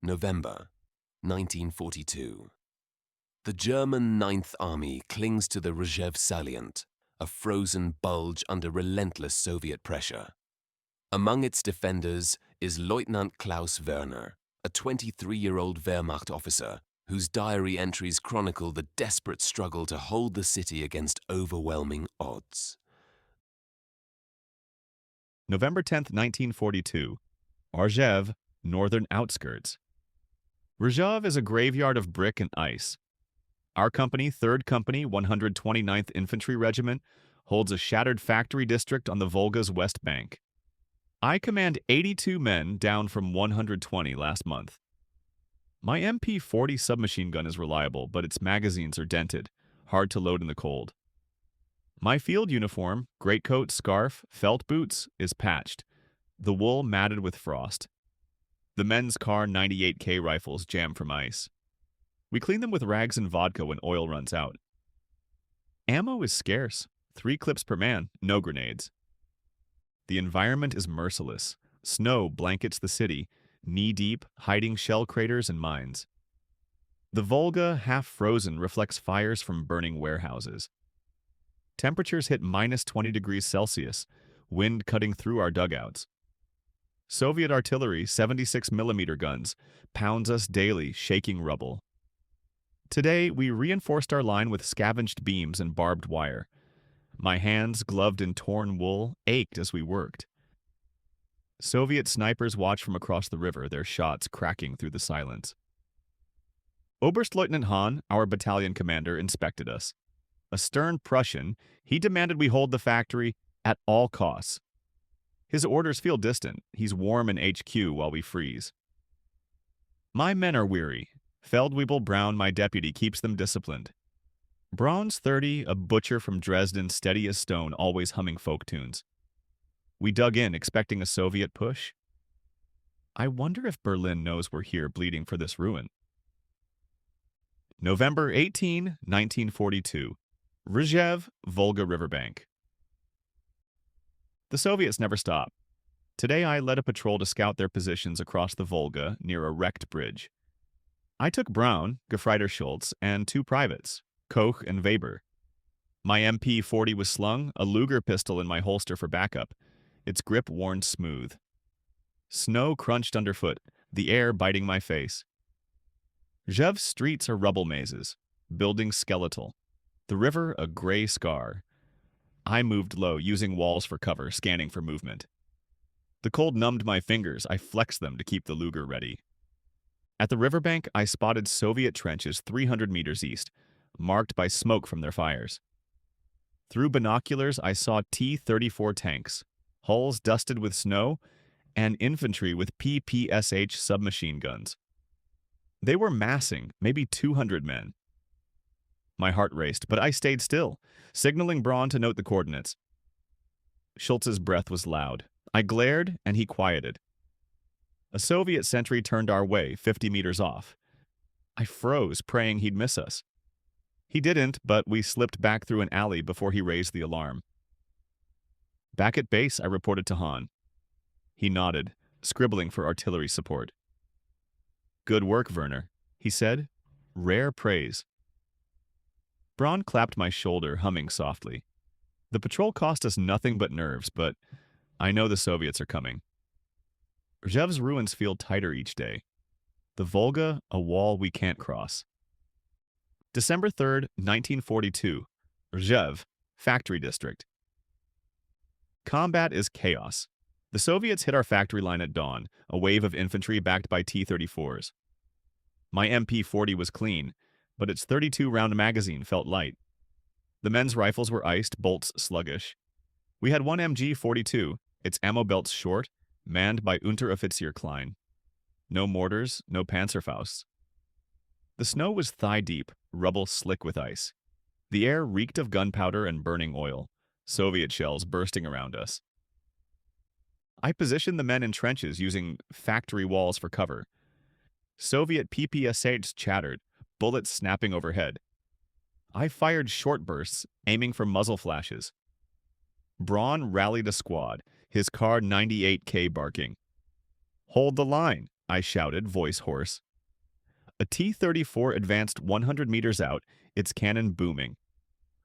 November 1942. The German Ninth Army clings to the Rzhev salient, a frozen bulge under relentless Soviet pressure. Among its defenders is Lieutenant Klaus Werner, a 23-year-old Wehrmacht officer whose diary entries chronicle the desperate struggle to hold the city against overwhelming odds. November 10th, 1942. Rzhev, northern outskirts. Rzhev is a graveyard of brick and ice. Our company, 3rd Company, 129th Infantry Regiment, holds a shattered factory district on the Volga's west bank. I command 82 men, down from 120 last month. My MP-40 submachine gun is reliable, but its magazines are dented, hard to load in the cold. My field uniform, greatcoat, scarf, felt boots, is patched, the wool matted with frost. The men's Kar 98K rifles jam from ice. We clean them with rags and vodka when oil runs out. Ammo is scarce, 3 clips per man, no grenades. The environment is merciless. Snow blankets the city, knee-deep, hiding shell craters and mines. The Volga, half frozen, reflects fires from burning warehouses. Temperatures hit minus 20 degrees Celsius, wind cutting through our dugouts. Soviet artillery, 76mm guns, pounds us daily, shaking rubble. Today, we reinforced our line with scavenged beams and barbed wire. My hands, gloved in torn wool, ached as we worked. Soviet snipers watched from across the river, their shots cracking through the silence. Oberstleutnant Hahn, our battalion commander, inspected us. A stern Prussian, he demanded we hold the factory at all costs. His orders feel distant. He's warm in HQ while we freeze. My men are weary. Feldwebel Braun, my deputy, keeps them disciplined. Braun's 30, a butcher from Dresden, steady as stone, always humming folk tunes. We dug in, expecting a Soviet push. I wonder if Berlin knows we're here bleeding for this ruin. November 18, 1942. Rzhev, Volga Riverbank. The Soviets never stop. Today I led a patrol to scout their positions across the Volga near a wrecked bridge. I took Braun, Gefreiter Schultz, and 2 privates, Koch and Weber. My MP-40 was slung, a Luger pistol in my holster for backup, its grip worn smooth. Snow crunched underfoot, the air biting my face. Rzhev's streets are rubble mazes, buildings skeletal, the river a gray scar. I moved low, using walls for cover, scanning for movement. The cold numbed my fingers. I flexed them to keep the Luger ready. At the riverbank, I spotted Soviet trenches 300 meters east, marked by smoke from their fires. Through binoculars, I saw T-34 tanks, hulls dusted with snow, and infantry with PPSH submachine guns. They were massing, maybe 200 men. My heart raced, but I stayed still, signaling Braun to note the coordinates. Schultz's breath was loud. I glared, and he quieted. A Soviet sentry turned our way, 50 meters off. I froze, praying he'd miss us. He didn't, but we slipped back through an alley before he raised the alarm. Back at base, I reported to Hahn. He nodded, scribbling for artillery support. Good work, Werner, he said. Rare praise. Braun clapped my shoulder, humming softly. The patrol cost us nothing but nerves, but I know the Soviets are coming. Rzhev's ruins feel tighter each day. The Volga, a wall we can't cross. December 3rd, 1942. Rzhev, Factory District. Combat is chaos. The Soviets hit our factory line at dawn, a wave of infantry backed by T-34s. My MP-40 was clean, but its 32-round magazine felt light. The men's rifles were iced, bolts sluggish. We had one MG-42, its ammo belts short, manned by Unteroffizier Klein. No mortars, no Panzerfausts. The snow was thigh-deep, rubble slick with ice. The air reeked of gunpowder and burning oil, Soviet shells bursting around us. I positioned the men in trenches using factory walls for cover. Soviet PPSHs chattered, bullets snapping overhead. I fired short bursts, aiming for muzzle flashes. Braun rallied a squad, his Kar 98K barking. Hold the line, I shouted, voice hoarse. A T-34 advanced 100 meters out, its cannon booming.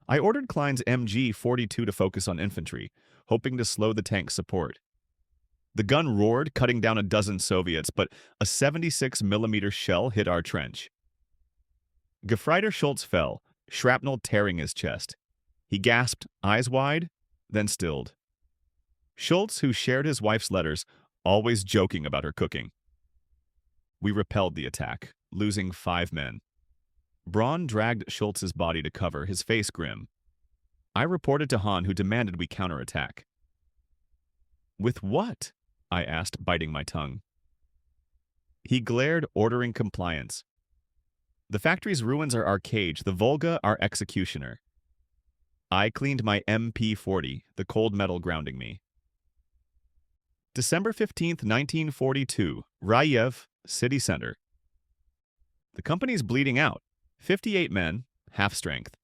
I ordered Klein's MG-42 to focus on infantry, hoping to slow the tank's support. The gun roared, cutting down a dozen Soviets, but a 76mm shell hit our trench. Gefreiter Schultz fell, shrapnel tearing his chest. He gasped, eyes wide, then stilled. Schultz, who shared his wife's letters, always joking about her cooking. We repelled the attack, losing 5 men. Braun dragged Schultz's body to cover, his face grim. I reported to Hahn, who demanded we counterattack. With what? I asked, biting my tongue. He glared, ordering compliance. The factory's ruins are our cage, the Volga our executioner. I cleaned my MP-40, the cold metal grounding me. December 15th, 1942, Rzhev, city center. The company's bleeding out. 58 men, half strength.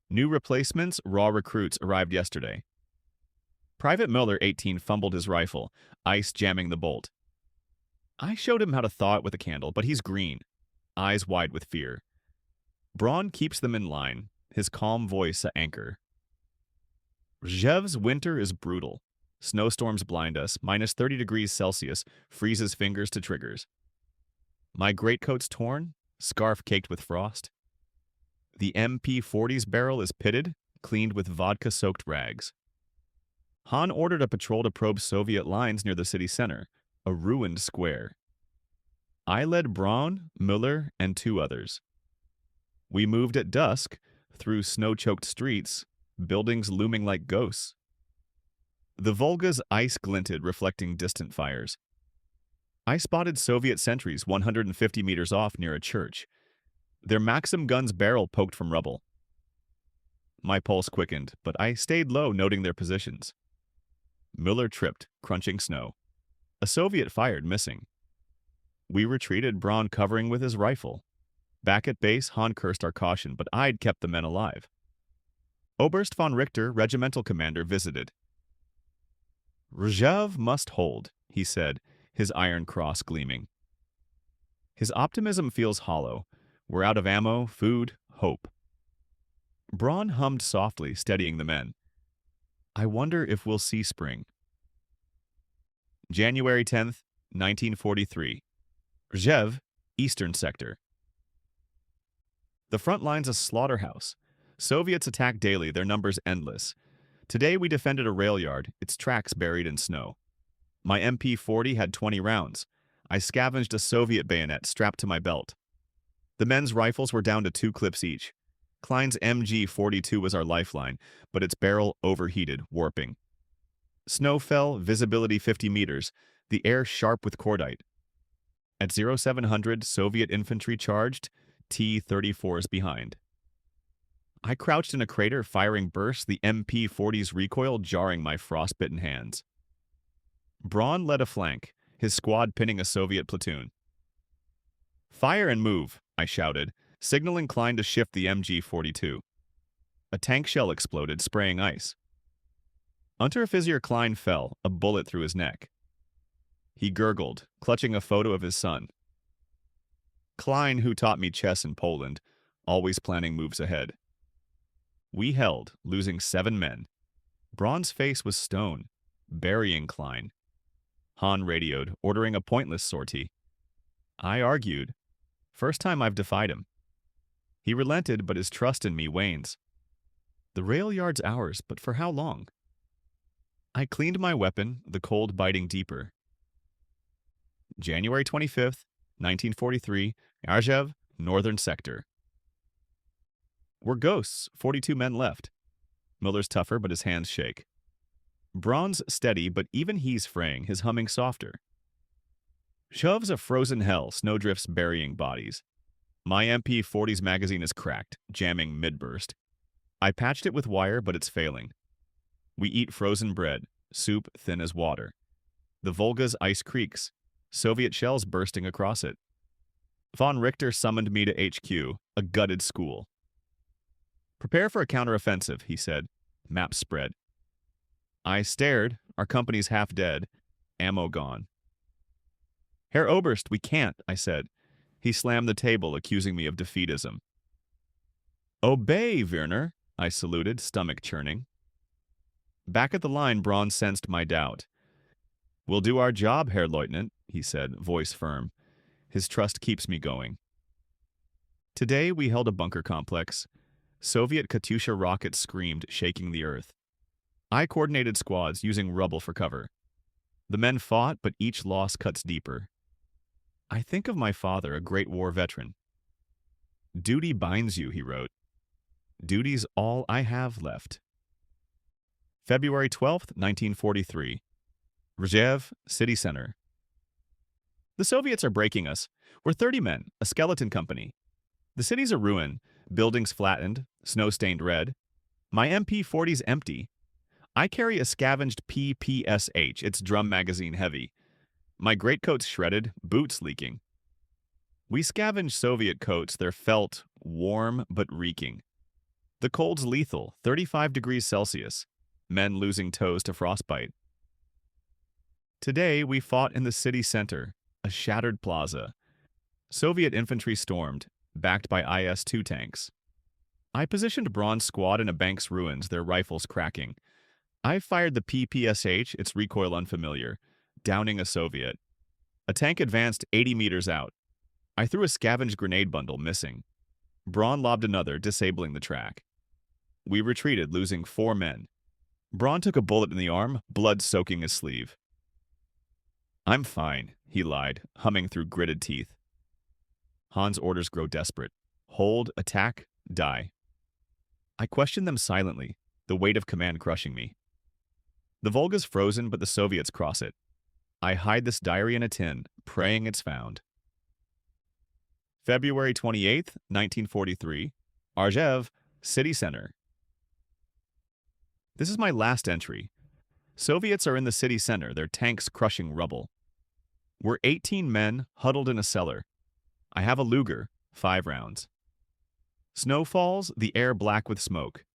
New replacements, raw recruits, arrived yesterday. Private Miller, 18, fumbled his rifle, ice jamming the bolt. I showed him how to thaw it with a candle, but he's green, eyes wide with fear. Braun keeps them in line, his calm voice a anchor. Rzhev's winter is brutal. Snowstorms blind us, minus 30 degrees Celsius, freezes fingers to triggers. My greatcoat's torn, scarf caked with frost. The MP-40's barrel is pitted, cleaned with vodka-soaked rags. Hahn ordered a patrol to probe Soviet lines near the city center, a ruined square. I led Braun, Müller, and 2 others. We moved at dusk, through snow-choked streets, buildings looming like ghosts. The Volga's ice glinted, reflecting distant fires. I spotted Soviet sentries 150 meters off near a church. Their Maxim gun's barrel poked from rubble. My pulse quickened, but I stayed low, noting their positions. Müller tripped, crunching snow. A Soviet fired, missing. We retreated, Braun covering with his rifle. Back at base, Hahn cursed our caution, but I'd kept the men alive. Oberst von Richter, regimental commander, visited. Rzhev must hold, he said, his iron cross gleaming. His optimism feels hollow. We're out of ammo, food, hope. Braun hummed softly, steadying the men. I wonder if we'll see spring. January 10th, 1943. Rzhev, Eastern Sector. The front line's a slaughterhouse. Soviets attack daily, their numbers endless. Today we defended a rail yard, its tracks buried in snow. My MP-40 had 20 rounds. I scavenged a Soviet bayonet strapped to my belt. The men's rifles were down to 2 clips each. Klein's MG-42 was our lifeline, but its barrel overheated, warping. Snow fell, visibility 50 meters, the air sharp with cordite. At 0700, Soviet infantry charged, T-34s behind. I crouched in a crater, firing bursts, the MP-40's recoil jarring my frostbitten hands. Braun led a flank, his squad pinning a Soviet platoon. Fire and move, I shouted, signaling Klein to shift the MG-42. A tank shell exploded, spraying ice. Unteroffizier Klein fell, a bullet through his neck. He gurgled, clutching a photo of his son. Klein, who taught me chess in Poland, always planning moves ahead. We held, losing 7 men. Braun's face was stone, burying Klein. Hahn radioed, ordering a pointless sortie. I argued. First time I've defied him. He relented, but his trust in me wanes. The rail yard's ours, but for how long? I cleaned my weapon, the cold biting deeper. January 25th, 1943, Rzhev, Northern Sector. We're ghosts, 42 men left. Miller's tougher, but his hands shake. Braun's steady, but even he's fraying, his humming softer. Rzhev's a frozen hell, snowdrifts burying bodies. My MP-40's magazine is cracked, jamming mid-burst. I patched it with wire, but it's failing. We eat frozen bread, soup thin as water. The Volga's ice creaks, Soviet shells bursting across it. Von Richter summoned me to HQ, a gutted school. Prepare for a counteroffensive, he said. Maps spread. I stared, our company's half dead, ammo gone. Herr Oberst, we can't, I said. He slammed the table, accusing me of defeatism. Obey, Werner, I saluted, stomach churning. Back at the line, Braun sensed my doubt. We'll do our job, Herr Leutnant, he said, voice firm. His trust keeps me going. Today, we held a bunker complex. Soviet Katyusha rockets screamed, shaking the earth. I coordinated squads, using rubble for cover. The men fought, but each loss cuts deeper. I think of my father, a great war veteran. Duty binds you, he wrote. Duty's all I have left. February 12th, 1943. Rzhev, city center. The Soviets are breaking us. We're 30 men, a skeleton company. The city's a ruin, buildings flattened, snow-stained red. My MP-40's empty. I carry a scavenged PPSH, it's drum magazine heavy. My greatcoat's shredded, boots leaking. We scavenge Soviet coats, they're felt, warm but reeking. The cold's lethal, 35 degrees Celsius. Men losing toes to frostbite. Today, we fought in the city center, a shattered plaza. Soviet infantry stormed, backed by IS-2 tanks. I positioned Braun's squad in a bank's ruins, their rifles cracking. I fired the PPSH, its recoil unfamiliar, downing a Soviet. A tank advanced 80 meters out. I threw a scavenged grenade bundle, missing. Braun lobbed another, disabling the track. We retreated, losing 4 men. Braun took a bullet in the arm, blood soaking his sleeve. I'm fine, he lied, humming through gritted teeth. Hans' orders grow desperate. Hold, attack, die. I questioned them silently, the weight of command crushing me. The Volga's frozen, but the Soviets cross it. I hide this diary in a tin, praying it's found. February 28th, 1943. Rzhev, city center. This is my last entry. Soviets are in the city center, their tanks crushing rubble. We're 18 men huddled in a cellar. I have a Luger, 5 rounds. Snow falls, the air black with smoke.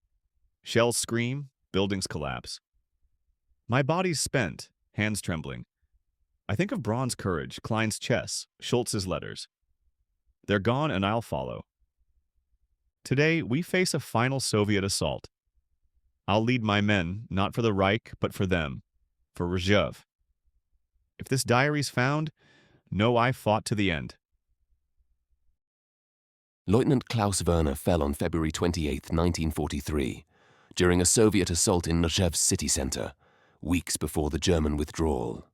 Shells scream, buildings collapse. My body's spent, hands trembling. I think of Braun's courage, Klein's chess, Schultz's letters. They're gone and I'll follow. Today, we face a final Soviet assault. I'll lead my men, not for the Reich, but for them, for Rzhev. If this diary's found, know I fought to the end. Lieutenant Klaus Werner fell on February 28, 1943, during a Soviet assault in Rzhev's city center, weeks before the German withdrawal.